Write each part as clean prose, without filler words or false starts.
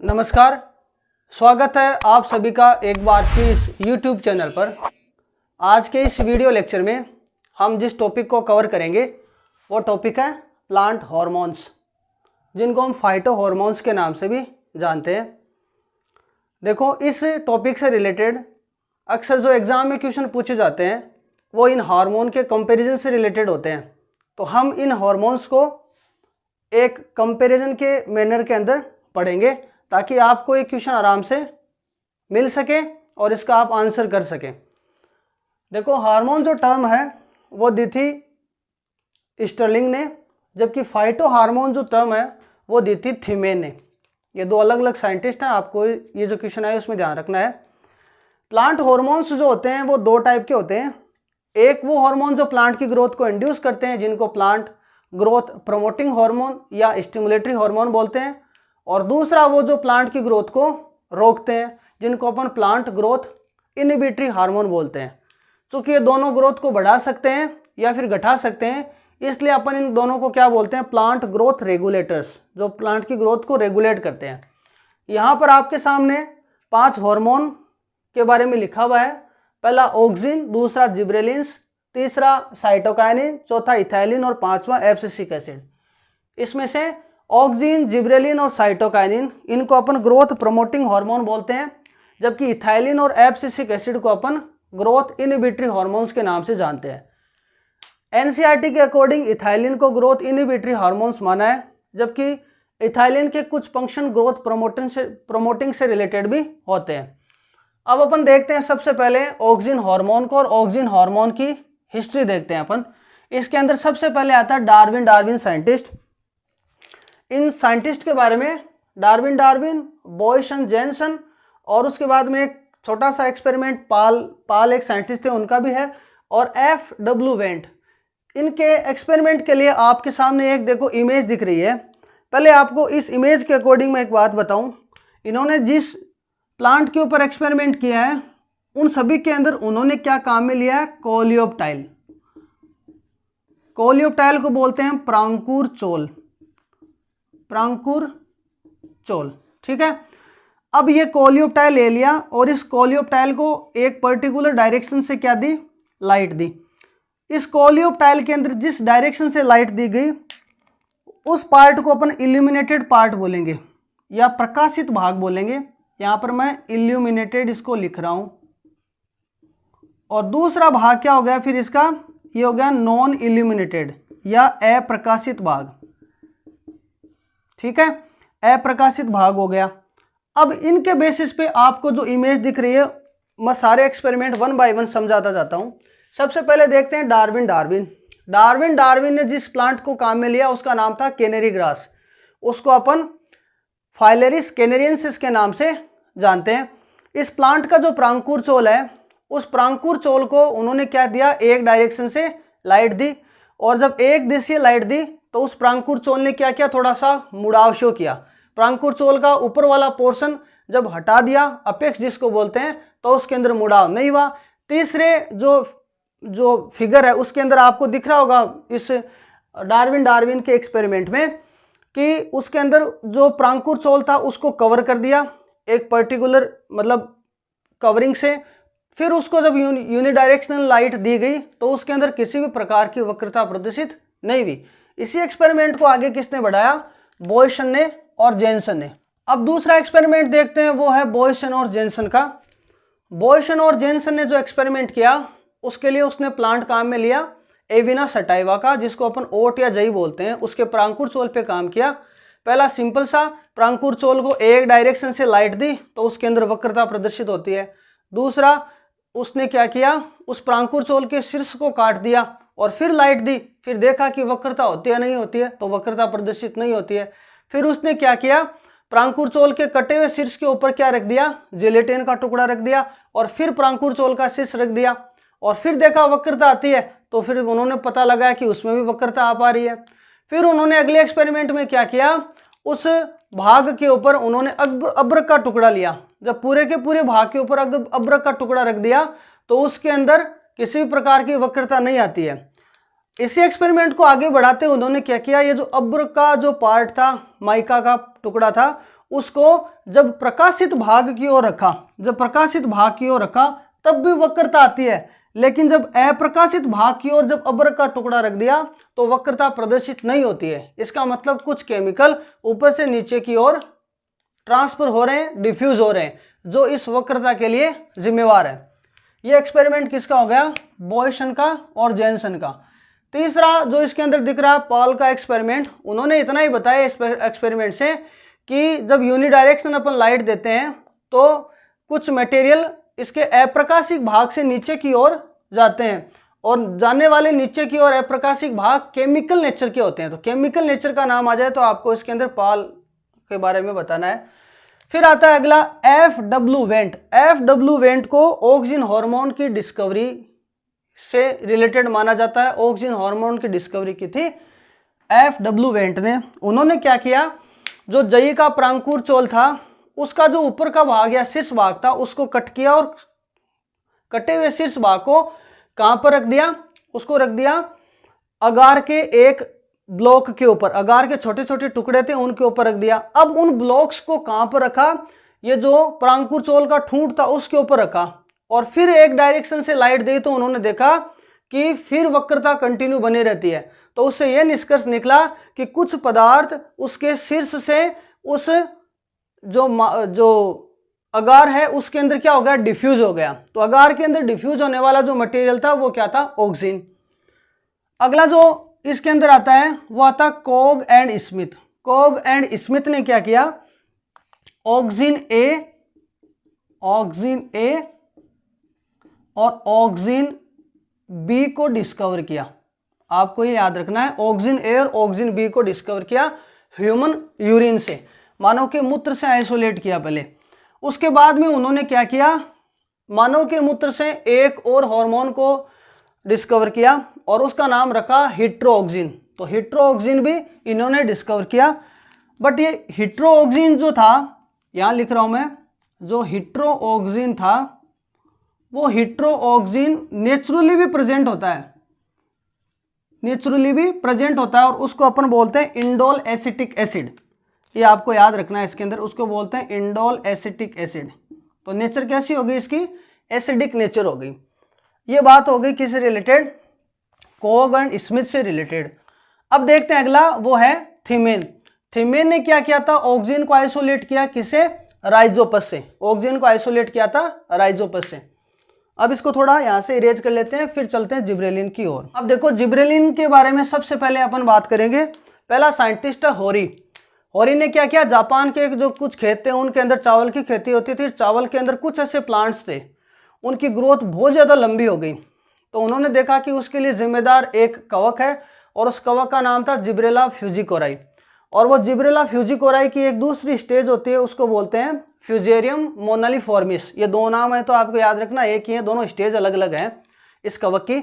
नमस्कार, स्वागत है आप सभी का एक बार फिर इस YouTube चैनल पर। आज के इस वीडियो लेक्चर में हम जिस टॉपिक को कवर करेंगे वो टॉपिक है प्लांट हार्मोन्स, जिनको हम फाइटो हार्मोन्स के नाम से भी जानते हैं। देखो, इस टॉपिक से रिलेटेड अक्सर जो एग्ज़ाम में क्वेश्चन पूछे जाते हैं वो इन हार्मोन के कंपैरिजन से रिलेटेड होते हैं। तो हम इन हार्मोन्स को एक कंपैरिजन के मैनर के अंदर पढ़ेंगे ताकि आपको एक क्वेश्चन आराम से मिल सके और इसका आप आंसर कर सकें। देखो, हार्मोन जो टर्म है वो दी थी स्टर्लिंग ने, जबकि फाइटो हार्मोन जो टर्म है वो दी थी थीमेन ने। ये दो अलग अलग साइंटिस्ट हैं, आपको ये जो क्वेश्चन है उसमें ध्यान रखना है। प्लांट हार्मोन्स जो होते हैं वो दो टाइप के होते हैं। एक वो हार्मोन जो प्लांट की ग्रोथ को इंड्यूस करते हैं, जिनको प्लांट ग्रोथ प्रमोटिंग हार्मोन या स्टिमुलेटरी हार्मोन बोलते हैं, और दूसरा वो जो प्लांट की ग्रोथ को रोकते हैं, जिनको अपन प्लांट ग्रोथ इनहिबिटरी हार्मोन बोलते हैं। चूँकि ये दोनों ग्रोथ को बढ़ा सकते हैं या फिर घटा सकते हैं, इसलिए अपन इन दोनों को क्या बोलते हैं, प्लांट ग्रोथ रेगुलेटर्स, जो प्लांट की ग्रोथ को रेगुलेट करते हैं। यहाँ पर आपके सामने 5 हार्मोन के बारे में लिखा हुआ है। पहला ऑक्सिन, दूसरा जिब्रेलिन्स, तीसरा साइटोकाइनिन, चौथा इथाइलिन और पांचवा एब्सिसिक एसिड। इसमें से ऑक्सिन, जिब्रेलिन और साइटोकाइनिन, इनको अपन ग्रोथ प्रमोटिंग हार्मोन बोलते हैं, जबकि इथाइलिन और एब्सिसिक एसिड को अपन ग्रोथ इनहिबिटरी हार्मोन्स के नाम से जानते हैं। एनसीईआरटी के अकॉर्डिंग इथाइलिन को ग्रोथ इनहिबिटरी हार्मोन्स माना है, जबकि इथाइलिन के कुछ फंक्शन ग्रोथ प्रमोटिंग से रिलेटेड भी होते हैं। अब अपन देखते हैं सबसे पहले ऑक्सिन हार्मोन को, और ऑक्सिन हार्मोन की हिस्ट्री देखते हैं अपन। इसके अंदर सबसे पहले आता है डार्विन साइंटिस्ट। इन साइंटिस्ट के बारे में डार्विन, बॉयसन, जेनसन, और उसके बाद में एक छोटा सा एक्सपेरिमेंट पाल एक साइंटिस्ट थे, उनका भी है, और FW वेंट। इनके एक्सपेरिमेंट के लिए आपके सामने एक देखो इमेज दिख रही है। पहले आपको इस इमेज के अकॉर्डिंग मैं एक बात बताऊं, इन्होंने जिस प्लांट के ऊपर एक्सपेरिमेंट किया है उन सभी के अंदर उन्होंने क्या काम में लिया है, कोलियोप्टाइल। कोलियोप्टाइल को बोलते हैं प्रांकुर चोल, ठीक है। अब ये कोलियोप्टाइल ले लिया और इस कोलियोप्टाइल को एक पर्टिकुलर डायरेक्शन से क्या दी, लाइट दी। इस कोलियोप्टाइल के अंदर जिस डायरेक्शन से लाइट दी गई उस पार्ट को अपन इल्यूमिनेटेड पार्ट बोलेंगे या प्रकाशित भाग बोलेंगे। यहाँ पर मैं इल्यूमिनेटेड इसको लिख रहा हूँ। और दूसरा भाग क्या हो गया फिर इसका, ये हो गया नॉन इल्यूमिनेटेड या अप्रकाशित भाग, ठीक है, अप्रकाशित भाग हो गया। अब इनके बेसिस पे आपको जो इमेज दिख रही है, मैं सारे एक्सपेरिमेंट 1 बाय 1 समझाता जाता हूँ। सबसे पहले देखते हैं डार्विन ने जिस प्लांट को काम में लिया उसका नाम था कैनेरी ग्रास। उसको अपन फाइलेरिस कैनेरियंसिस के नाम से जानते हैं। इस प्लांट का जो प्रांकुर चोल है, उस प्रांकुर चोल को उन्होंने क्या दिया, एक डायरेक्शन से लाइट दी, और जब एक दिशीय लाइट दी तो उस प्रांकुर चोल ने क्या किया, थोड़ा सा मुड़ाव शो किया। प्रांकुर चोल का ऊपर वाला पोर्शन जब हटा दिया, अपेक्स जिसको बोलते हैं, तो उसके अंदर मुड़ाव नहीं हुआ। तीसरे जो फिगर है उसके अंदर आपको दिख रहा होगा इस डार्विन के एक्सपेरिमेंट में कि उसके अंदर जो प्रांकुर चोल था उसको कवर कर दिया एक पर्टिकुलर मतलब कवरिंग से। फिर उसको जब यूनिडायरेक्शनल लाइट दी गई तो उसके अंदर किसी भी प्रकार की वक्रता प्रदर्शित नहीं हुई। इसी एक्सपेरिमेंट को आगे किसने बढ़ाया, बॉयसन ने और जेनसन ने। अब दूसरा एक्सपेरिमेंट देखते हैं, वो है बॉयसन और जेनसन का। बॉयसन और जेनसन ने जो एक्सपेरिमेंट किया उसके लिए उसने प्लांट काम में लिया एविना सटाइवा का, जिसको अपन ओट या जई बोलते हैं। उसके प्रांकुर चोल पे काम किया। पहला सिंपल सा, प्रांकुर चोल को एक डायरेक्शन से लाइट दी तो उसके अंदर वक्रता प्रदर्शित होती है। दूसरा, उसने क्या किया, उस प्रांकुर चोल के शीर्ष को काट दिया और फिर लाइट दी, फिर देखा कि वक्रता होती है नहीं होती है, तो वक्रता प्रदर्शित नहीं होती है। फिर उसने क्या किया, प्रांकुर चोल के कटे हुए शीर्ष के ऊपर क्या रख दिया, जिलेटिन का टुकड़ा रख दिया, और फिर प्रांकुर चोल का शीर्ष रख दिया, और फिर देखा वक्रता आती है, तो फिर उन्होंने पता लगाया कि उसमें भी वक्रता आ पा रही है। फिर उन्होंने अगले एक्सपेरिमेंट में क्या किया, उस भाग के ऊपर उन्होंने अब्रक का टुकड़ा लिया। जब पूरे के पूरे भाग के ऊपर अब्रक का टुकड़ा रख दिया तो उसके अंदर किसी भी प्रकार की वक्रता नहीं आती है। इसी एक्सपेरिमेंट को आगे बढ़ाते उन्होंने क्या किया, ये जो अब्र का जो पार्ट था, माइका का टुकड़ा था, उसको जब प्रकाशित भाग की ओर रखा, तब भी वक्रता आती है, लेकिन जब अप्रकाशित भाग की ओर जब अभ्रक का टुकड़ा रख दिया तो वक्रता प्रदर्शित नहीं होती है। इसका मतलब कुछ केमिकल ऊपर से नीचे की ओर ट्रांसफर हो रहे हैं, डिफ्यूज हो रहे हैं, जो इस वक्रता के लिए जिम्मेवार है। ये एक्सपेरिमेंट किसका हो गया? बॉयसन का और जेनसन का। तीसरा जो इसके अंदर दिख रहा है पॉल का एक्सपेरिमेंट, उन्होंने इतना ही बताया इस एक्सपेरिमेंट से कि जब यूनिडायरेक्शन अपन लाइट देते हैं तो कुछ मटेरियल इसके अप्रकाशिक भाग से नीचे की ओर जाते हैं, और जाने वाले नीचे की ओर अप्रकाशिक भाग केमिकल नेचर के होते हैं। तो केमिकल नेचर का नाम आ जाए तो आपको इसके अंदर पॉल के बारे में बताना है। फिर आता है अगला एफ.डब्ल्यू. वेंट। एफ.डब्ल्यू. वेंट को ऑक्सीजन हार्मोन की डिस्कवरी से रिलेटेड माना जाता है। ऑक्सीजन हार्मोन की डिस्कवरी की थी एफ.डब्ल्यू. वेंट ने। उन्होंने क्या किया, जो जई का प्रांकुर चोल था उसका जो ऊपर का भाग या शीर्ष भाग था उसको कट किया, और कटे हुए शीर्ष भाग को कहां पर रख दिया? उसको रख दिया अगार के एक ब्लॉक के ऊपर। अगार के छोटे छोटे टुकड़े थे उनके ऊपर रख दिया। अब उन ब्लॉक्स को कहां पर रखा? ये जो प्रांकुर चोल का ठूंठ था उसके ऊपर रखा, और फिर एक डायरेक्शन से लाइट दी तो उन्होंने देखा कि फिर वक्रता कंटिन्यू बनी रहती है। तो उससे यह निष्कर्ष निकला कि कुछ पदार्थ उसके शीर्ष से उस जो अगार है उसके अंदर क्या हो गया? डिफ्यूज हो गया। तो अगार के अंदर डिफ्यूज होने वाला जो मटेरियल था वो क्या था? ऑक्सीजन। अगला जो इसके अंदर आता है वो आता कोग एंड स्मिथ। कोग एंड स्मिथ ने क्या किया? ऑक्सीजन ए और ऑक्सीजन बी को डिस्कवर किया। आपको ये याद रखना है, ऑक्सीजन ए और ऑक्सीजन बी को डिस्कवर किया ह्यूमन यूरिन से, मानव के मूत्र से आइसोलेट किया पहले। उसके बाद में उन्होंने क्या किया? मानव के मूत्र से एक और हार्मोन को डिस्कवर किया और उसका नाम रखा हिट्रोऑक्सिन। तो हिट्रोऑक्सिन भी इन्होंने डिस्कवर किया। बट ये हिट्रोऑक्सिन जो था, यहाँ लिख रहा हूं मैं, जो हिट्रोऑक्सिन था वो हिट्रोऑक्सिन नेचुरली भी प्रेजेंट होता है, और उसको अपन बोलते हैं इंडोल एसिटिक एसिड। ये आपको याद रखना है इसके अंदर, उसको बोलते हैं इंडोल एसिटिक एसिड। तो नेचर कैसी हो गई इसकी? एसिडिक नेचर हो गई। ये बात हो गई किससे रिलेटेड? कोग एंड स्मिथ से रिलेटेड। अब देखते हैं अगला, वो है थीमेन। थीमेन ने क्या किया था? ऑक्सीजन को आइसोलेट किया, किसे? राइजोपस से। ऑक्सीजन को आइसोलेट किया था राइजोपस से। अब इसको थोड़ा यहाँ से इरेज कर लेते हैं, फिर चलते हैं जिब्रेलिन की ओर। अब देखो जिब्रेलिन के बारे में सबसे पहले अपन बात करेंगे। पहला साइंटिस्ट है होरी। होरी ने क्या किया? जापान के जो कुछ खेत थे उनके अंदर चावल की खेती होती थी। चावल के अंदर कुछ ऐसे प्लांट्स थे, उनकी ग्रोथ बहुत ज़्यादा लंबी हो गई। तो उन्होंने देखा कि उसके लिए जिम्मेदार एक कवक है, और उस कवक का नाम था जिब्रेला फ्यूजिकोराई। और वो जिब्रेला फ्यूजिकोराई की एक दूसरी स्टेज होती है, उसको बोलते हैं फ्यूजेरियम मोनालिफॉर्मिस। ये दो नाम है तो आपको याद रखना, एक ही है, दोनों स्टेज अलग अलग हैं इस कवक की।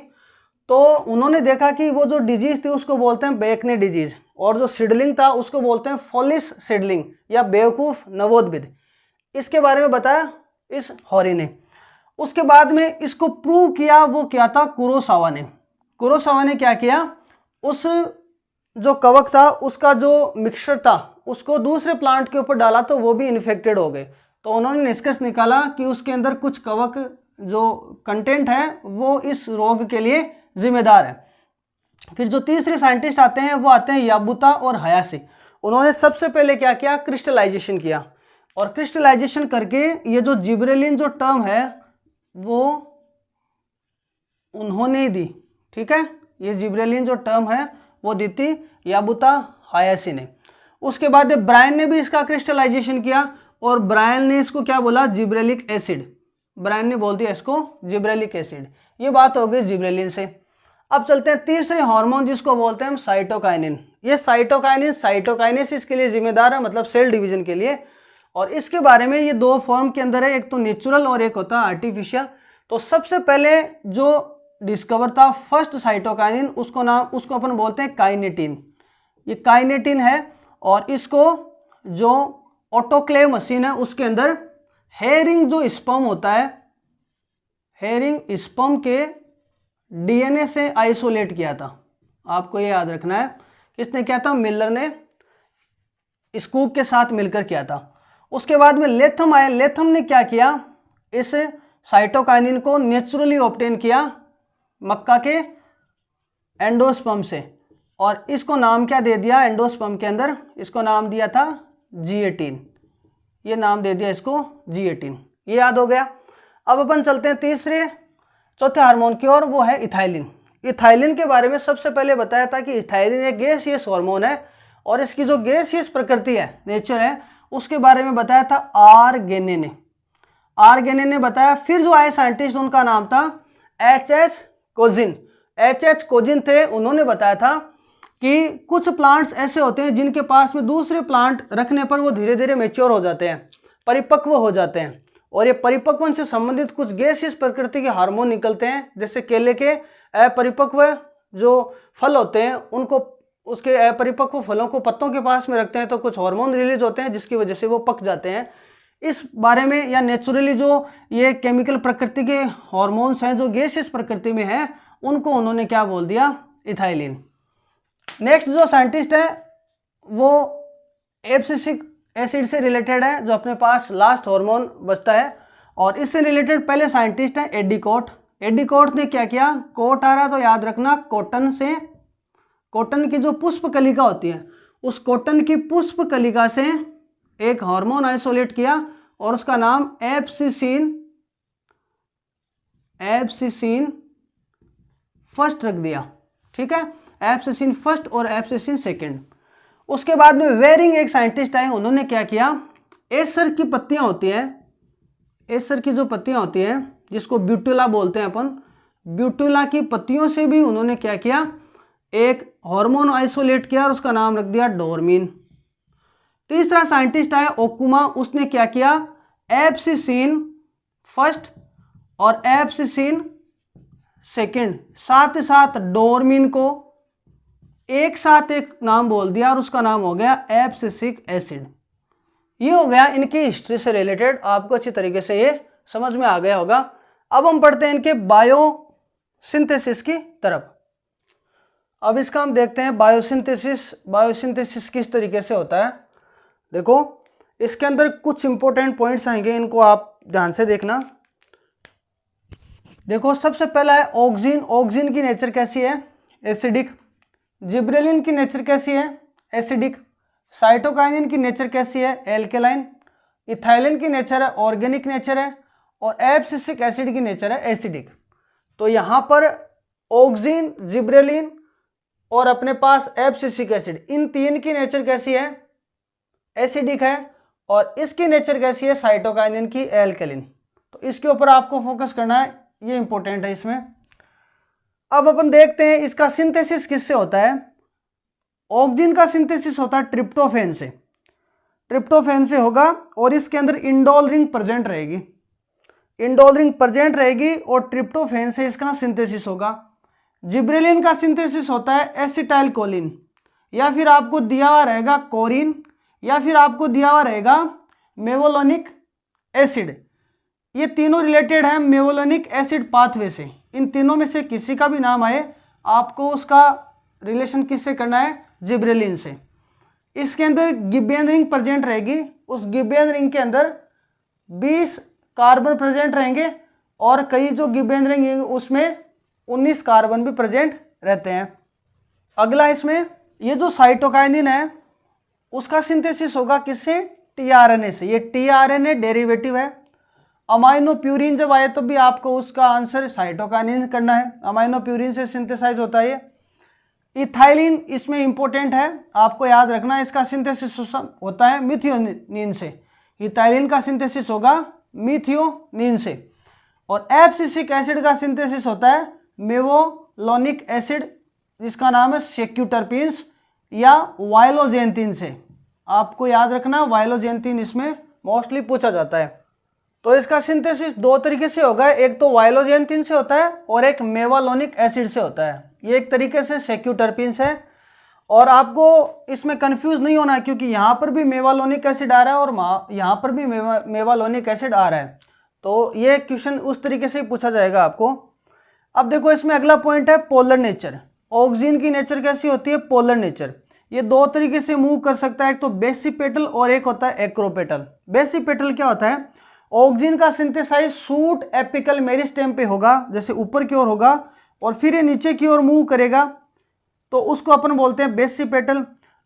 तो उन्होंने देखा कि वो जो डिजीज थी उसको बोलते हैं बेकने डिजीज, और जो सीडलिंग था उसको बोलते हैं फॉलिस सीडलिंग या बेवकूफ नवोद्भिद। इसके बारे में बताया इस होरी ने। उसके बाद में इसको प्रूव किया, वो क्या था? कुरोसावा ने। कुरोसावा ने क्या किया? उस जो कवक था उसका जो मिक्सचर था उसको दूसरे प्लांट के ऊपर डाला तो वो भी इन्फेक्टेड हो गए। तो उन्होंने निष्कर्ष निकाला कि उसके अंदर कुछ कवक जो कंटेंट है वो इस रोग के लिए जिम्मेदार है। फिर जो तीसरे साइंटिस्ट आते हैं वो आते हैं याबुता और हयाशी। उन्होंने सबसे पहले क्या किया? क्रिस्टलाइजेशन किया, और क्रिस्टलाइजेशन करके ये जो जिब्रेलिन जो टर्म है वो उन्होंने दी। ठीक है, ये जिब्रेलिन जो टर्म है वो दी थी याबुता हयाशी ने। उसके बाद ब्रायन ने भी इसका क्रिस्टलाइजेशन किया, और ब्रायन ने इसको क्या बोला? Gibberellic acid. ब्रायन ने बोल दिया इसको जिब्रेलिक एसिड। ये बात हो गई जिब्रेलिन से। अब चलते हैं तीसरे हार्मोन जिसको बोलते हैं हम साइटोकाइनिन। ये साइटोकाइनिन साइटोकाइनेसिस के लिए जिम्मेदार है, मतलब सेल डिवीजन के लिए। और इसके बारे में ये दो फॉर्म के अंदर है, एक तो नेचुरल और एक होता है आर्टिफिशियल। तो सबसे पहले जो डिस्कवर था फर्स्ट साइटोकाइनिन, उसको अपन बोलते हैं काइनेटिन। ये काइनेटिन है, और इसको जो ऑटोक्लेव मशीन है उसके अंदर हेरिंग जो स्पर्म होता है, हेरिंग स्पर्म के डीएनए से आइसोलेट किया था। आपको ये याद रखना है, किसने किया था? मिलर ने स्कूप के साथ मिलकर किया था। उसके बाद में लेथम आए। लेथम ने क्या किया, इस साइटोकाइनिन को नेचुरली ऑब्टेन किया मक्का के एंडोस्पर्म से, और इसको नाम क्या दे दिया, एंडोस्पर्म के अंदर इसको नाम दिया था G18। ये नाम दे दिया इसको G18, ये याद हो गया। अब अपन चलते हैं तीसरे चौथे हार्मोन की ओर, वो है इथाइलिन। इथाइलिन के बारे में सबसे पहले बताया था कि इथाइलिन एक गैसियस हार्मोन है, और इसकी जो गैसियस प्रकृति है, नेचर है, उसके बारे में बताया था आर्गेने ने। आर्गेने ने बताया। फिर जो आए साइंटिस्ट उनका नाम था H.H. कोजिन। H.H. कोजिन थे, उन्होंने बताया था कि कुछ प्लांट्स ऐसे होते हैं जिनके पास में दूसरे प्लांट रखने पर वो धीरे धीरे मैच्योर हो जाते हैं, परिपक्व हो जाते हैं, और ये परिपक्वन से संबंधित कुछ गैसियस प्रकृति के हार्मोन निकलते हैं। जैसे केले के अपरिपक्व जो फल होते हैं उनको, उसके अपरिपक्व फलों को पत्तों के पास में रखते हैं तो कुछ हार्मोन रिलीज होते हैं जिसकी वजह से वो पक जाते हैं। इस बारे में, या नेचुरली जो ये केमिकल प्रकृति के हार्मोन्स हैं जो गैसियस प्रकृति में है, उनको उन्होंने क्या बोल दिया, इथाइलिन। नेक्स्ट जो साइंटिस्ट है वो एब्सिसिक एसिड से रिलेटेड है, जो अपने पास लास्ट हार्मोन बचता है, और इससे रिलेटेड पहले साइंटिस्ट हैं एडिकोट। एडिकोट ने क्या किया, कोट आ रहा तो याद रखना, कॉटन से, कॉटन की जो पुष्प कलिका होती है, उस कॉटन की पुष्प कलिका से एक हार्मोन आइसोलेट किया और उसका नाम एब्सिसिन फर्स्ट रख दिया। ठीक है, एब्सिसिन फर्स्ट और एब्सिसिन सेकंड। उसके बाद में वेरिंग एक साइंटिस्ट आए, उन्होंने क्या किया, एसर की पत्तियां होती हैं, एसर की जो पत्तियां होती हैं जिसको ब्यूटुला बोलते हैं अपन, ब्यूटुला की पत्तियों से भी उन्होंने क्या किया, एक हार्मोन आइसोलेट किया और उसका नाम रख दिया डोरमीन। तीसरा साइंटिस्ट आया ओकुमा, उसने क्या किया, एब्सिसिन फर्स्ट और एब्सिसिन सेकंड, साथ ही साथ डोरमीन को एक साथ एक नाम बोल दिया और उसका नाम हो गया एब्सिसिक एसिड। ये हो गया इनकी हिस्ट्री से रिलेटेड, आपको अच्छी तरीके से ये समझ में आ गया होगा। अब हम पढ़ते हैं इनके बायोसिंथेसिस की तरफ। अब इसका हम देखते हैं बायोसिंथेसिस। बायोसिंथेसिस किस तरीके से होता है, देखो इसके अंदर कुछ इंपॉर्टेंट पॉइंट्स आएंगे, इनको आप ध्यान से देखना। देखो सबसे पहला है ऑक्सिन। ऑक्सिन की नेचर कैसी है, एसिडिक। जिब्रेलिन की नेचर कैसी है, एसिडिक। साइटोकाइनिन की नेचर कैसी है, एल्केलाइन। इथाइलिन की नेचर है ऑर्गेनिक नेचर है, और एब्सिसिक एसिड की नेचर है एसिडिक। तो यहाँ पर ऑक्सिन, जिब्रेलिन और अपने पास एब्सिसिक एसिड, इन तीन की नेचर कैसी है, एसिडिक है, और इसकी नेचर कैसी है, साइटोकाइनिन की, एल्केलिन। तो इसके ऊपर आपको फोकस करना है, ये इंपॉर्टेंट है इसमें। अब अपन देखते हैं इसका सिंथेसिस किससे होता है। ऑक्सिन का सिंथेसिस होता है ट्रिप्टोफेन से, ट्रिप्टोफेन से होगा, और इसके अंदर इंडोल रिंग प्रेजेंट रहेगी, इंडोल रिंग प्रेजेंट रहेगी, और ट्रिप्टोफेन से इसका सिंथेसिस होगा। जिब्रेलिन का सिंथेसिस होता है एसिटाइल कोलिन, या फिर आपको दिया हुआ रहेगा कोरिन, या फिर आपको दिया हुआ रहेगा मेवोलोनिक एसिड। ये तीनों रिलेटेड है मेवोलोनिक एसिड पाथवे से। इन तीनों में से किसी का भी नाम आए, आपको उसका रिलेशन किससे करना है, जिब्रेलिन से। इसके अंदर गिब्बेन रिंग प्रेजेंट रहेगी, उस गिब्बेन रिंग के अंदर 20 कार्बन प्रेजेंट रहेंगे, और कई जो गिब्बेन रिंग उसमें 19 कार्बन भी प्रेजेंट रहते हैं। अगला इसमें ये जो साइटोकाइनिन है उसका सिंथेसिस होगा किससे, टीआरएनए से। ये टीआरएनए डेरिवेटिव है। अमाइनो प्यूरिन जब आए तो भी आपको उसका आंसर साइटोकाइनिन करना है, अमाइनो प्यूरिन से सिंथेसाइज होता है ये। इथाइलिन इसमें इंपॉर्टेंट है, आपको याद रखना, इसका सिंथेसिस होता है मिथियोनिन से। इथाइलिन का सिंथेसिस होगा मिथियोनिन से, और एब्सिसिक एसिड का सिंथेसिस होता है मेवोलोनिक एसिड, जिसका नाम है सेक्यूटरपीन्स या वाइलोजेंथिन से। आपको याद रखना, वाइलोजेंथिन इसमें मोस्टली पूछा जाता है। तो इसका सिंथेसिस दो तरीके से होगा, एक तो वाइलोजेंथिन से होता है और एक मेवालोनिक एसिड से होता है। ये एक तरीके से सेक्यूटरपीन्स है, और आपको इसमें कंफ्यूज नहीं होना, क्योंकि यहाँ पर भी मेवालोनिक एसिड आ रहा है और यहाँ पर भी मेवालोनिक एसिड आ रहा है। तो ये क्वेश्चन उस तरीके से पूछा जाएगा आपको। अब देखो इसमें अगला पॉइंट है पोलर नेचर। ऑक्सिन की नेचर कैसी होती है, पोलर नेचर। ये दो तरीके से मूव कर सकता है, एक तो बेसिपेटल और एक होता है एक्रोपेटल। बेसिपेटल क्या होता है, ऑक्सीजन का सिंथेसाइज सूट एपिकल मेरिस्टेम पे होगा, जैसे ऊपर की ओर होगा और फिर ये नीचे की ओर मूव करेगा, तो उसको अपन बोलते हैं बेसिपेटल।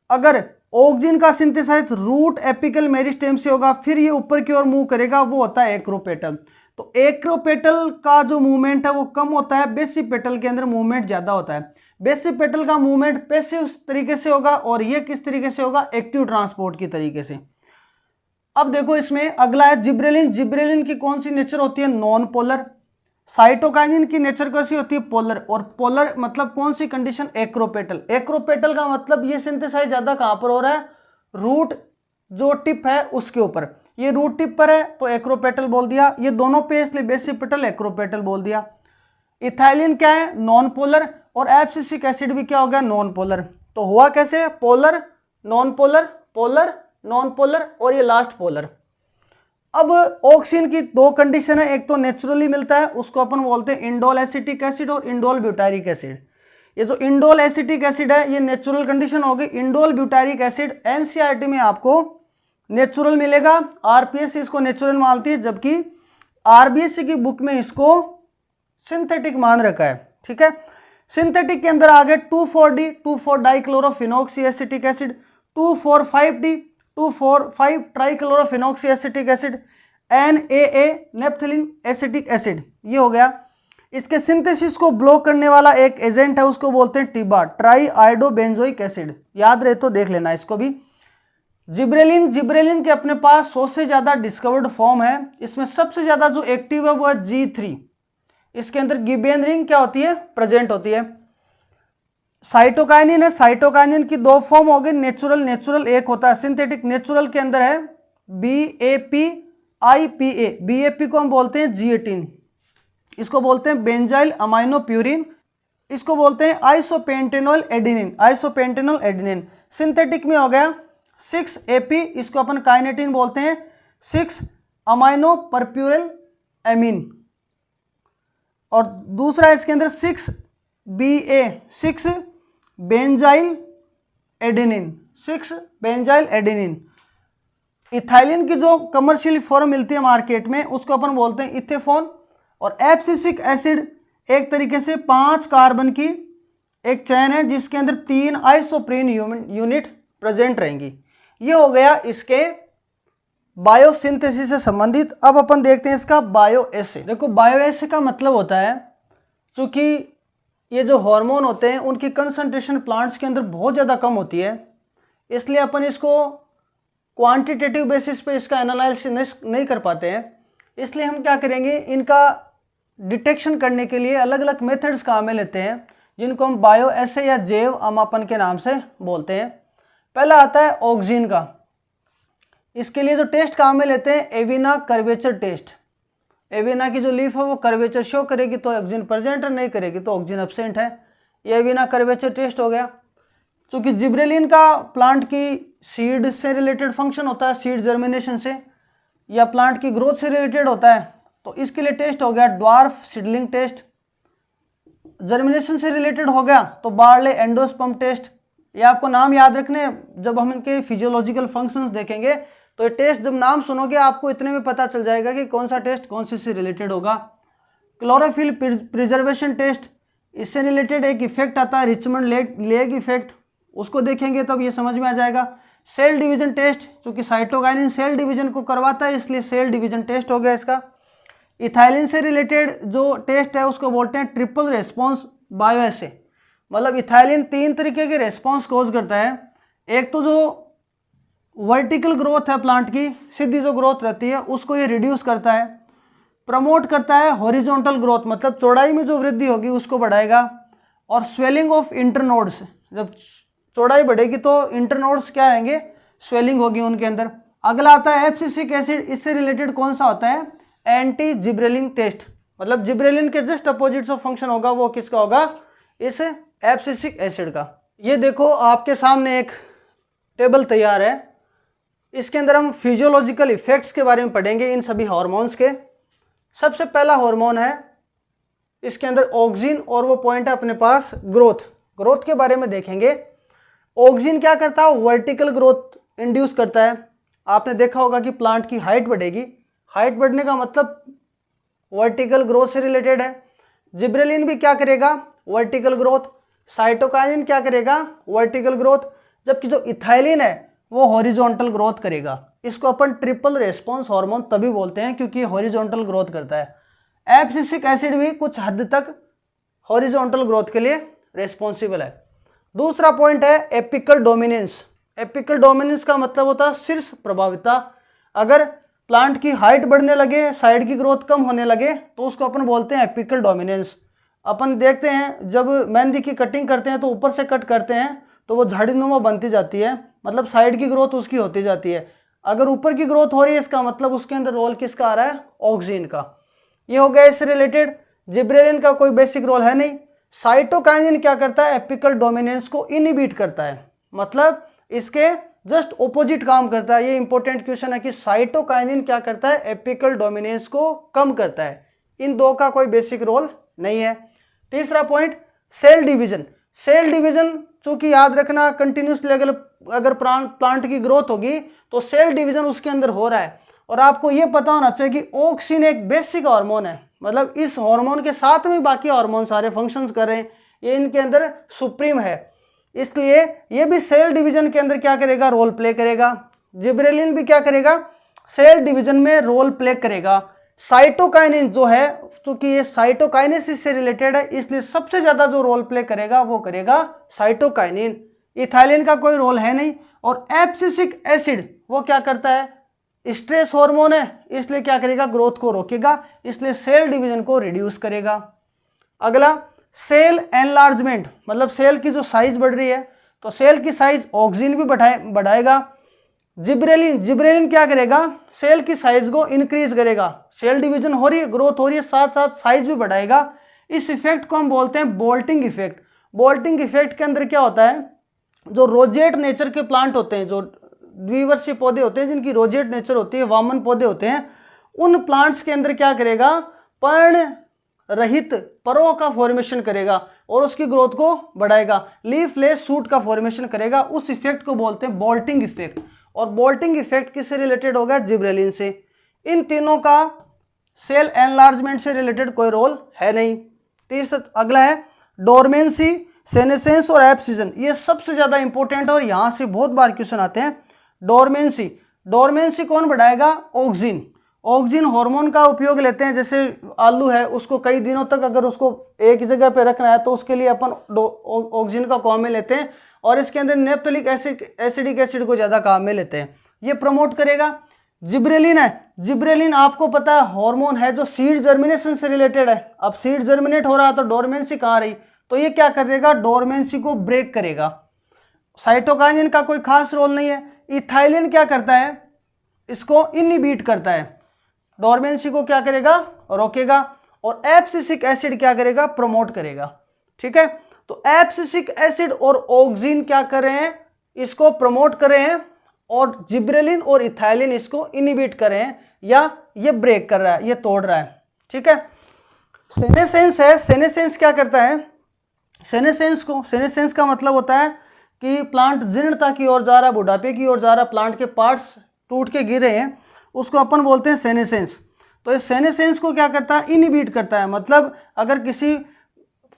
अगर ऑक्सीजन का सिंथेसाइज रूट एपिकल मेरिस्टेम से होगा, फिर ये ऊपर की ओर मूव करेगा, वो होता है एक्रोपेटल। तो एक्रोपेटल का जो मूवमेंट है वो कम होता है, बेसिपेटल के अंदर मूवमेंट ज्यादा होता है। बेसिपेटल का मूवमेंट पैसिव तरीके से होगा और ये किस तरीके से होगा, एक्टिव ट्रांसपोर्ट की तरीके से। अब देखो इसमें अगला है जिब्रेलिन। जिब्रेलिन की कौन सी नेचर होती है, नॉन पोलर। साइटोकाइनिन की नेचर कैसी होती है, पोलर। और पोलर मतलब कौन सी कंडीशन, एक्रोपेटल। एक्रोपेटल का मतलब ये सिंथेसाइज ज्यादा कहां पर हो रहा है, रूट जो टिप है उसके ऊपर। ये रूट टिप पर है तो एक्रोपेटल बोल दिया, ये दोनों पे इसलिए बेसिपेटल एक्रोपेटल बोल दिया। इथाइलिन क्या है, नॉन पोलर। और एब्सिसिक एसिड भी क्या हो गया, नॉन पोलर। तो हुआ कैसे, polar non polar, polar non polar और ये लास्ट पोलर। अब ऑक्सीजन की दो कंडीशन है, एक तो नेचुरली मिलता है, उसको अपन बोलते हैं इंडोल एसिटिक एसिड और इंडोल ब्यूटारिक एसिड। ये जो इंडोल एसिटिक एसिड है ये नेचुरल कंडीशन होगी। इंडोल ब्यूटारिक एसिड एनसीईआरटी में आपको नेचुरल मिलेगा, आरपीएससी इसको नेचुरल मानती है, जबकि आरबीएससी की बुक में इसको सिंथेटिक मान रखा है। ठीक है, सिंथेटिक के अंदर आ गए 2,4-D two four dichlorophenoxy acetic acid, 2,4,5-D two four five trichlorophenoxy acetic acid, NaA naphthalene acetic acid, ये हो गया। इसके सिंथेसिस को ब्लॉक करने वाला एक एजेंट है, उसको बोलते हैं टिबा, ट्राई आयोडोबेंजोइक एसिड। याद रहे तो देख लेना इसको भी। जिब्रेलिन, जिब्रेलिन के अपने पास 100 से ज्यादा डिस्कवर्ड फॉर्म है। इसमें सबसे ज्यादा जो एक्टिव है वो है G3। इसके अंदर गिबेन रिंग क्या होती है, प्रेजेंट होती है। साइटोकाइनिन है, साइटोकाइनिन की दो फॉर्म हो गई, नेचुरल, नेचुरल एक होता है, सिंथेटिक। नेचुरल के अंदर है BAP-IPA, BAP को हम बोलते हैं G18, इसको बोलते हैं बेंजाइल अमाइनो प्यूरिन, इसको बोलते हैं आइसोपेंटेनॉल एडिनिन, आइसोपेंटेनॉल एडिनिन। सिंथेटिक में हो गया 6AP, इसको अपन काइनेटिन बोलते हैं, 6 अमाइनो परप्यूरिल एमीन। और दूसरा इसके अंदर 6BA, 6 benzyl adenine, 6 benzyl adenine. Ethylene की जो कमर्शियल फॉर्म मिलती है मार्केट में उसको अपन बोलते हैं इथेफॉन। और एब्सिसिक एसिड एक तरीके से 5 कार्बन की एक चैन है जिसके अंदर 3 आइसोप्रीन यूनिट प्रेजेंट रहेंगी। ये हो गया इसके बायोसिंथेसिस से संबंधित। अब अपन देखते हैं इसका बायोएसे। देखो बायोएसे का मतलब होता है, चूंकि ये जो हार्मोन होते हैं उनकी कंसंट्रेशन प्लांट्स के अंदर बहुत ज़्यादा कम होती है, इसलिए अपन इसको क्वांटिटेटिव बेसिस पे इसका एनालिसिस नहीं कर पाते हैं। इसलिए हम क्या करेंगे, इनका डिटेक्शन करने के लिए अलग अलग मेथड्स काम में लेते हैं, जिनको हम बायोएसे या जैव अमापन के नाम से बोलते हैं। पहला आता है ऑक्सीजन का। इसके लिए जो टेस्ट काम में लेते हैं, एविना कर्वेचर टेस्ट। एविना की जो लीफ है वो कर्वेचर शो करेगी तो ऑक्सीजन प्रेजेंट है, नहीं करेगी तो ऑक्सीजन एब्सेंट है। ये एविना कर्वेचर टेस्ट हो गया। क्योंकि जिब्रेलिन का प्लांट की सीड से रिलेटेड फंक्शन होता है, सीड जर्मिनेशन से या प्लांट की ग्रोथ से रिलेटेड होता है, तो इसके लिए टेस्ट हो गया ड्वार्फ सीडलिंग टेस्ट। जर्मिनेशन से रिलेटेड हो गया तो बार्ले एंडोस्पर्म टेस्ट। ये आपको नाम याद रखने, जब हम इनके फिजियोलॉजिकल फंक्शंस देखेंगे तो ये टेस्ट जब नाम सुनोगे आपको इतने में पता चल जाएगा कि कौन सा टेस्ट कौन से रिलेटेड होगा। क्लोरोफिल प्रिजर्वेशन टेस्ट, इससे रिलेटेड एक इफेक्ट आता है रिचमंड लेग इफेक्ट, उसको देखेंगे तब ये समझ में आ जाएगा। सेल डिवीजन टेस्ट, क्योंकि साइटोकाइनिन सेल डिवीजन को करवाता है इसलिए सेल डिवीजन टेस्ट हो गया इसका। इथाइलिन से रिलेटेड जो टेस्ट है उसको बोलते हैं ट्रिपल रेस्पॉन्स बायोएसे। मतलब इथाइलिन 3 तरीके के रेस्पॉन्स कोज करता है। एक तो जो वर्टिकल ग्रोथ है प्लांट की, सीधी जो ग्रोथ रहती है उसको ये रिड्यूस करता है। प्रमोट करता है हॉरिजॉन्टल ग्रोथ, मतलब चौड़ाई में जो वृद्धि होगी उसको बढ़ाएगा। और स्वेलिंग ऑफ इंटरनोड्स, जब चौड़ाई बढ़ेगी तो इंटरनोड्स क्या आएंगे, स्वेलिंग होगी उनके अंदर। अगला आता है एब्सिसिक एसिड, इससे रिलेटेड कौन सा होता है, एंटी जिब्रेलिन टेस्ट। मतलब जिब्रेलिन के जस्ट अपोजिट ऑफ फंक्शन होगा वो किसका होगा, इस एब्सिसिक एसिड का। ये देखो आपके सामने एक टेबल तैयार है, इसके अंदर हम फिजियोलॉजिकल इफेक्ट्स के बारे में पढ़ेंगे इन सभी हार्मोन्स के। सबसे पहला हार्मोन है इसके अंदर ऑक्सीजन, और वो पॉइंट है अपने पास ग्रोथ। ग्रोथ के बारे में देखेंगे। ऑक्सिन क्या करता है, वर्टिकल ग्रोथ इंड्यूस करता है। आपने देखा होगा कि प्लांट की हाइट बढ़ेगी, हाइट बढ़ने का मतलब वर्टिकल ग्रोथ से रिलेटेड है। जिब्रेलिन भी क्या करेगा, वर्टिकल ग्रोथ। साइटोकाइनिन क्या करेगा, वर्टिकल ग्रोथ। जबकि जो इथाइलिन है वो हॉरिजॉन्टल ग्रोथ करेगा। इसको अपन ट्रिपल रेस्पॉन्स हार्मोन तभी बोलते हैं क्योंकि ये हॉरिजॉन्टल ग्रोथ करता है। एब्सिसिक एसिड भी कुछ हद तक हॉरिजॉन्टल ग्रोथ के लिए रेस्पॉन्सिबल है। दूसरा पॉइंट है एपिकल डोमिनेंस। एपिकल डोमिनेंस का मतलब होता है शीर्ष प्रभाविता। अगर प्लांट की हाइट बढ़ने लगे, साइड की ग्रोथ कम होने लगे, तो उसको अपन बोलते हैं एपिकल डोमिनेंस। अपन देखते हैं जब मेहंदी की कटिंग करते हैं तो ऊपर से कट करते हैं तो वो झाड़ीनुमा बनती जाती है, मतलब साइड की ग्रोथ उसकी होती जाती है। अगर ऊपर की ग्रोथ हो रही है इसका मतलब उसके अंदर रोल किसका आ रहा है, ऑक्सिन का। ये हो गया इससे रिलेटेड। जिब्रेलिन का कोई बेसिक रोल है नहीं। साइटोकाइनिन क्या करता है, एपिकल डोमिनेंस को इनहिबिट करता है, मतलब इसके जस्ट ऑपोजिट काम करता है। ये इंपॉर्टेंट क्वेश्चन है कि साइटोकाइनिन क्या करता है, एपिकल डोमिनेंस को कम करता है। इन दो का कोई बेसिक रोल नहीं है। तीसरा point cell division. Cell division चूंकि याद रखना कंटिन्यूसली अगर प्लांट की ग्रोथ होगी तो सेल डिवीजन उसके अंदर हो रहा है। और आपको ये पता होना चाहिए कि ऑक्सिन एक बेसिक हार्मोन है, मतलब इस हार्मोन के साथ में बाकी हार्मोन सारे फंक्शंस कर रहे हैं, ये इनके अंदर सुप्रीम है, इसलिए ये भी सेल डिवीजन के अंदर क्या करेगा, रोल प्ले करेगा। जिब्रेलिन भी क्या करेगा, सेल डिवीजन में रोल प्ले करेगा। साइटोकाइनिन जो है, क्योंकि ये साइटोकाइनेसिस से रिलेटेड है, इसलिए सबसे ज्यादा जो रोल प्ले करेगा वो करेगा साइटोकाइनिन। इथाइलिन का कोई रोल है नहीं। और एब्सिसिक एसिड वो क्या करता है, स्ट्रेस हार्मोन है, इसलिए क्या करेगा, ग्रोथ को रोकेगा, इसलिए सेल डिवीजन को रिड्यूस करेगा। अगला सेल एनलार्जमेंट, मतलब सेल की जो साइज बढ़ रही है तो सेल की साइज ऑक्सिन भी बढ़ाएगा। जिब्रेलिन क्या करेगा, सेल की साइज को इंक्रीज करेगा। सेल डिवीजन हो रही है, ग्रोथ हो रही है, साथ साथ साइज भी बढ़ाएगा। इस इफेक्ट को हम बोलते हैं बोल्टिंग इफेक्ट। बोल्टिंग इफेक्ट के अंदर क्या होता है, जो रोजेट नेचर के प्लांट होते हैं, जो द्विवर्षीय पौधे होते हैं जिनकी रोजेट नेचर होती है, वामन पौधे होते हैं, उन प्लांट्स के अंदर क्या करेगा, पर्ण रहित परों का फॉर्मेशन करेगा और उसकी ग्रोथ को बढ़ाएगा। लीफलेस शूट का फॉर्मेशन करेगा। उस इफेक्ट को बोलते हैं बोल्टिंग इफेक्ट। और बोल्टिंग इफेक्ट किससे रिलेटेड होगा, जिब्रेलिन से। इन तीनों का सेल एनलार्जमेंट से रिलेटेड कोई रोल है नहीं। अगला है डोरमेंसी, सेनेसेंस और एब्सिजन। ये सबसे ज्यादा इंपॉर्टेंट है और यहां से बहुत बार क्वेश्चन आते हैं। डोरमेंसी कौन बढ़ाएगा, ऑक्सिन। ऑक्सिन हार्मोन का उपयोग लेते हैं, जैसे आलू है उसको कई दिनों तक अगर उसको एक जगह पे रखना है तो उसके लिए अपन ऑक्सिन का काम में लेते हैं, और इसके अंदर नेप्थलिक एसिडिक एसिड को ज़्यादा काम में लेते हैं, ये प्रमोट करेगा। जिब्रेलिन है, जिब्रेलिन आपको पता है हार्मोन है जो सीड जर्मिनेशन से रिलेटेड है। अब सीड जर्मिनेट हो रहा है तो डोरमेंसी कहाँ रही, तो ये क्या करेगा, डोरमेंसी को ब्रेक करेगा। साइटोकाइनिन का कोई खास रोल नहीं है। इथाइलिन क्या करता है, इसको इनहिबिट करता है, डोरमेंसी को क्या करेगा, रोकेगा। और एब्सिसिक एसिड क्या करेगा, प्रमोट करेगा। ठीक है, तो एब्सिसिक एसिड और ऑक्सिन क्या कर रहे हैं, इसको प्रमोट कर रहे हैं, और जिब्रेलिन और इथाइलिन इसको इनहिबिट कर रहे हैं, या ये ब्रेक कर रहा है, ये तोड़ रहा है। ठीक है, सेनेसेंस है, सेनेसेंस क्या करता है, सेनेसेंस का मतलब होता है कि प्लांट जीर्णता की ओर जा रहा है, बुढ़ापे की ओर जा रहा है, प्लांट के पार्ट्स टूट के गिर रहे हैं, उसको अपन बोलते हैं सेनेसेंस। तो इस सेनेसेंस को क्या करता है, इनहिबिट करता है। मतलब अगर किसी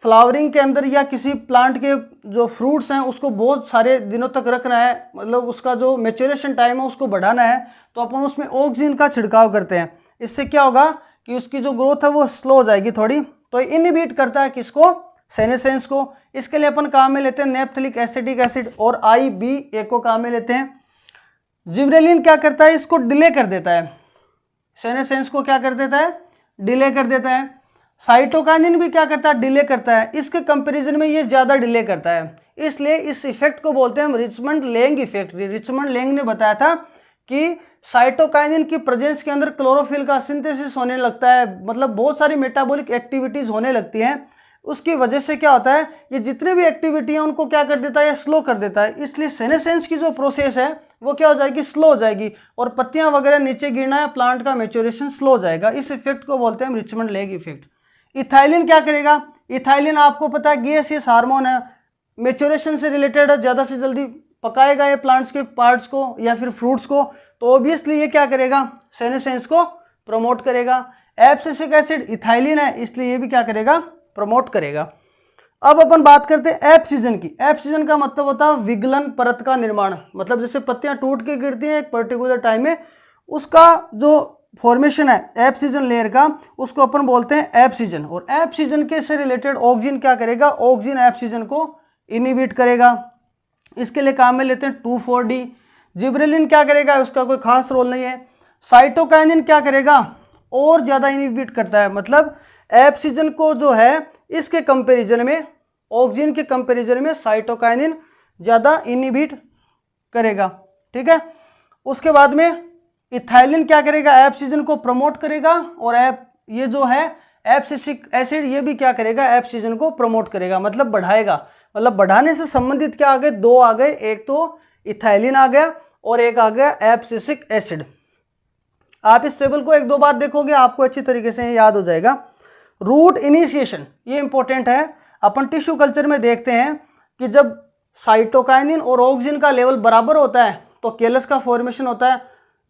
फ्लावरिंग के अंदर या किसी प्लांट के जो फ्रूट्स हैं उसको बहुत सारे दिनों तक रखना है, मतलब उसका जो मैच्योरेशन टाइम है उसको बढ़ाना है, तो अपन उसमें ऑक्सिन का छिड़काव करते हैं। इससे क्या होगा कि उसकी जो ग्रोथ है वो स्लो हो जाएगी थोड़ी, तो इनहिबिट करता है किसको, सेनेसेंस को। इसके लिए अपन काम में लेते हैं नेप्थलिक एसिडिक एसिड और IBA को काम में लेते हैं। जिब्रेलिन क्या करता है, इसको डिले कर देता है, सेनेसेंस को क्या कर देता है, डिले कर देता है। साइटोकाइनिन भी क्या करता है, डिले करता है। इसके कंपैरिजन में ये ज़्यादा डिले करता है, इसलिए इस इफेक्ट को बोलते हैं हम Richmond Lang effect. Richmond Lang ने बताया था कि साइटोकाइनिन की प्रेजेंस के अंदर क्लोरोफिल का सिंथेसिस होने लगता है, मतलब बहुत सारी मेटाबॉलिक एक्टिविटीज़ होने लगती हैं। उसकी वजह से क्या होता है, ये जितने भी एक्टिविटी हैं उनको क्या कर देता है, स्लो कर देता है। इसलिए सेनेसेंस की जो प्रोसेस है वो क्या हो जाएगी, स्लो हो जाएगी, और पत्तियां वगैरह नीचे गिरना है, प्लांट का मैच्योरेशन स्लो हो जाएगा। इस इफेक्ट को बोलते हैं हम रिचमंड लेग इफेक्ट। इथाइलिन क्या करेगा, इथाइलिन आपको पता है गैसियस हार्मोन है, मेच्योरेशन से रिलेटेड है, ज़्यादा से जल्दी पकाएगा ये प्लांट्स के पार्ट्स को या फिर फ्रूट्स को, तो ऑब्वियसली ये क्या करेगा, सेनेसेंस को प्रमोट करेगा। एब्सिसिक एसिड इथाइलिन है, इसलिए ये भी क्या करेगा, प्रमोट करेगा। अब अपन बात करते हैं एब्सिजन की। एब्सिजन का मतलब होता है विगलन परत का निर्माण, मतलब जैसे पत्तियां टूट के गिरती हैं एक पर्टिकुलर टाइम में, उसका जो फॉर्मेशन है एब्सिजन लेयर का, उसको अपन बोलते हैं एब्सिजन। और एब्सिजन के से रिलेटेड ऑक्सिन क्या करेगा, ऑक्सिन एब्सिजन को इनिबिट करेगा। इसके लिए काम में लेते हैं 2,4-D। जिब्रेलिन क्या करेगा, उसका कोई खास रोल नहीं है। साइटोकाइनिन क्या करेगा, और ज़्यादा इनिबिट करता है, मतलब एब्सिजन को जो है इसके कंपैरिजन में, ऑक्सिन के कंपैरिजन में साइटोकाइनिन ज़्यादा इनिबिट करेगा। ठीक है, उसके बाद में इथाइलिन क्या करेगा, एब्सिजन को प्रमोट करेगा। और ये जो है एब्सिसिक एसिड, ये भी क्या करेगा, एब्सिजन को प्रमोट करेगा, मतलब बढ़ाएगा। मतलब बढ़ाने से संबंधित क्या आ गए, दो आ गए, एक तो इथाइलिन आ गया और एक आ गया एब्सिसिक एसिड। आप इस टेबल को एक दो बार देखोगे, आपको अच्छी तरीके से याद हो जाएगा। रूट इनिशिएशन, ये इंपॉर्टेंट है। अपन टिश्यू कल्चर में देखते हैं कि जब साइटोकाइनिन और ऑक्सिन का लेवल बराबर होता है तो केलस का फॉर्मेशन होता है।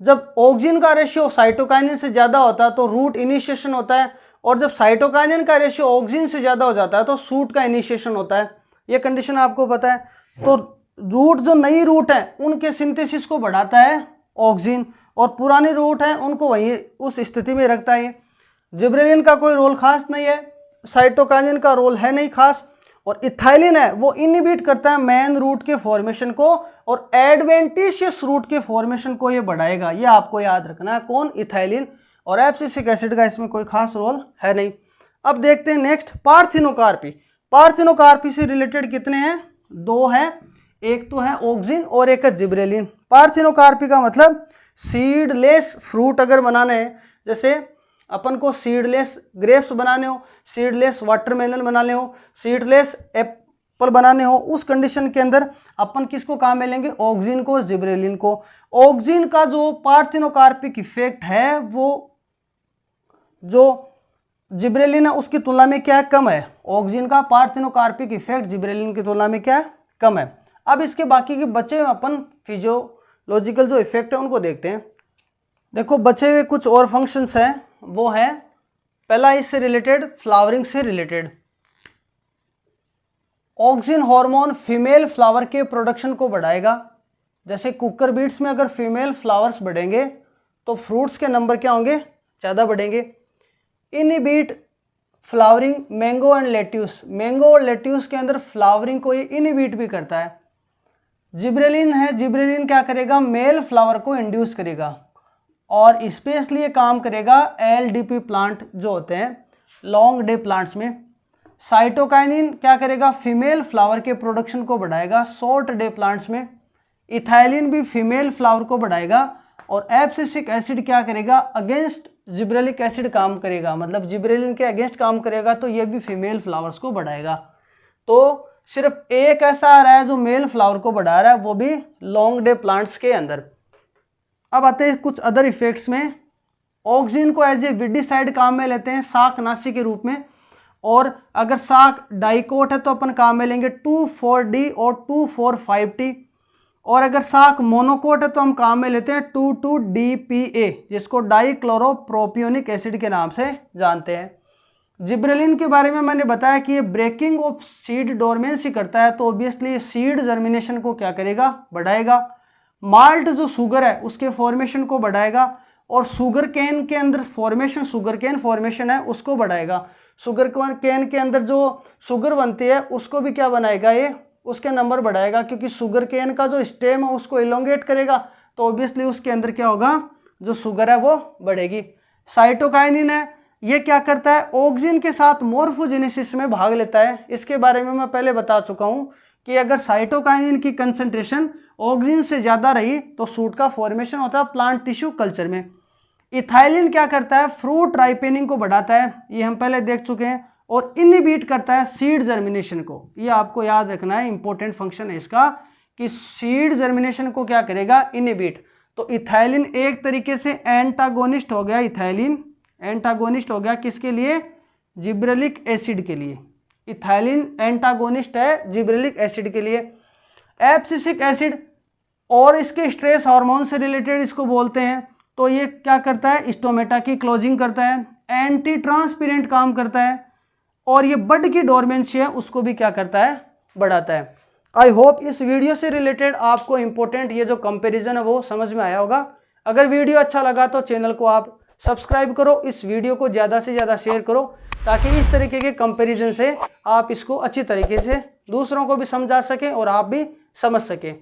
जब ऑक्सिन का रेशियो साइटोकाइनिन से ज़्यादा होता है तो रूट इनिशिएशन होता है, और जब साइटोकाइनिन का रेशियो ऑक्सिन से ज़्यादा हो जाता है तो शूट का इनिशिएशन होता है। ये कंडीशन आपको पता है। तो रूट जो नई रूट है उनके सिंथेसिस को बढ़ाता है ऑक्सिन, और पुरानी रूट है उनको वहीं उस स्थिति में रखता है। जिब्रेलिन का कोई रोल खास नहीं है, साइटोकाइनिन का रोल है नहीं खास, और इथाइलिन है वो इनिबिट करता है मेन रूट के फॉर्मेशन को, और एडवेंटिशियस रूट के फॉर्मेशन को ये बढ़ाएगा। ये आपको याद रखना है, कौन, इथाइलिन। और एब्सिसिक एसिड का इसमें कोई खास रोल है नहीं। अब देखते हैं नेक्स्ट, पार्थिनोकार्पी। पार्थिनोकार्पी से रिलेटेड कितने हैं, दो हैं, एक तो है ऑक्सिन और एक है जिब्रेलिन। पार्थिनोकार्पी का मतलब सीडलेस फ्रूट अगर बनाने हैं, जैसे अपन को सीडलेस ग्रेप्स बनाने हो, सीडलेस वाटरमेलन बनाने हो, सीडलेस एप्पल बनाने हो, उस कंडीशन के अंदर अपन किसको काम में लेंगे, ऑक्सिन को और जिब्रेलिन को। ऑक्सिन का जो पार्थिनोकार्पिक इफेक्ट है वो जो जिब्रेलिन है उसकी तुलना में क्या है, कम है। ऑक्सिन का पार्थिनोकार्पिक इफेक्ट जिब्रेलिन की तुलना में क्या है, कम है। अब इसके बाकी के बचे अपन फिजियोलॉजिकल जो इफेक्ट है उनको देखते हैं। देखो बचे हुए कुछ और फंक्शंस हैं, वो है पहला इससे रिलेटेड, फ्लावरिंग से related. Auxin hormone female flower के प्रोडक्शन को बढ़ाएगा। जैसे कुकर बीट्स में अगर फीमेल फ्लावर्स बढ़ेंगे तो फ्रूट्स के नंबर क्या होंगे, ज़्यादा बढ़ेंगे। Inhibit flowering mango and lettuce, mango और लेट्यूस के अंदर फ्लावरिंग को ये इनिबिट भी करता है। जिब्रेलिन है, जिब्रेलिन क्या करेगा, मेल फ्लावर को इंड्यूस करेगा, और स्पेशली ये काम करेगा LDP प्लांट जो होते हैं लॉन्ग डे प्लांट्स में। साइटोकाइनिन क्या करेगा, फीमेल फ्लावर के प्रोडक्शन को बढ़ाएगा शॉर्ट डे प्लांट्स में। इथाइलिन भी फीमेल फ्लावर को बढ़ाएगा, और एब्सिसिक एसिड क्या करेगा, अगेंस्ट जिब्रेलिक एसिड काम करेगा, मतलब जिब्रेलिन के अगेंस्ट काम करेगा, तो ये भी फीमेल फ्लावर्स को बढ़ाएगा। तो सिर्फ एक ऐसा आ रहा है जो मेल फ्लावर को बढ़ा रहा है, वो भी लॉन्ग डे प्लांट्स के अंदर। अब आते हैं कुछ अदर इफेक्ट्स में। ऑक्सिन को एज ए विडिसाइड काम में लेते हैं, शाकनाशी के रूप में, और अगर शाक डाइकोट है तो अपन काम में लेंगे 2,4-D और 2,4,5-T, और अगर शाक मोनोकोट है तो हम काम में लेते हैं 2,2-DPA, जिसको डाइक्लोरोप्रोपियोनिक एसिड के नाम से जानते हैं। जिब्रेलिन के बारे में मैंने बताया कि ये ब्रेकिंग ऑफ सीड डोरमेंसी करता है, तो ऑब्वियसली सीड जर्मिनेशन को क्या करेगा, बढ़ाएगा। माल्ट जो शुगर है उसके फॉर्मेशन को बढ़ाएगा, और शुगर केन के अंदर फॉर्मेशन, शुगर केन फॉर्मेशन है उसको बढ़ाएगा। शुगर केन के अंदर जो शुगर बनती है उसको भी क्या बनाएगा, ये उसके नंबर बढ़ाएगा, क्योंकि शुगर केन का जो स्टेम है उसको इलोंगेट करेगा, तो ऑब्वियसली उसके अंदर क्या होगा, जो शुगर है वो बढ़ेगी। साइटोकाइनिन है, ये क्या करता है, ऑक्सिन के साथ मॉर्फोजेनेसिस में भाग लेता है। इसके बारे में मैं पहले बता चुका हूँ कि अगर साइटोकाइनिन की कंसंट्रेशन ऑक्सिन से ज़्यादा रही तो सूट का फॉर्मेशन होता है प्लांट टिश्यू कल्चर में। इथाइलिन क्या करता है, फ्रूट राइपेनिंग को बढ़ाता है, ये हम पहले देख चुके हैं, और इनिबिट करता है सीड जर्मिनेशन को। ये आपको याद रखना है, इंपॉर्टेंट फंक्शन है इसका, कि सीड जर्मिनेशन को क्या करेगा, इनिबिट। तो इथाइलिन एक तरीके से एंटागोनिस्ट हो गया, इथाइलिन एंटागोनिस्ट हो गया किसके लिए, जिब्रेलिक एसिड के लिए। इथाइलिन एंटागोनिस्ट है जिबरेलिक एसिड के लिए। एब्सिसिक एसिड और इसके स्ट्रेस हार्मोन से रिलेटेड इसको बोलते हैं। तो ये क्या करता है, स्टोमेटा की क्लोजिंग करता है, एंटी ट्रांसपेरेंट काम करता है, और ये बड की डोरमेंसी है उसको भी क्या करता है, बढ़ाता है। आई होप इस वीडियो से रिलेटेड आपको इंपॉर्टेंट ये जो कंपैरिजन है वो समझ में आया होगा। अगर वीडियो अच्छा लगा तो चैनल को आप सब्सक्राइब करो, इस वीडियो को ज़्यादा से ज़्यादा शेयर करो, ताकि इस तरीके के कंपैरिजन से आप इसको अच्छी तरीके से दूसरों को भी समझा सकें और आप भी समझ सकें।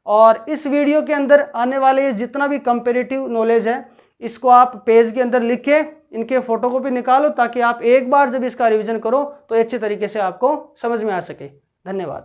और इस वीडियो के अंदर आने वाले जितना भी कंपैरेटिव नॉलेज है इसको आप पेज के अंदर लिख के इनके फोटोकॉपी निकालो, ताकि आप एक बार जब इसका रिवीजन करो तो अच्छे तरीके से आपको समझ में आ सके। धन्यवाद।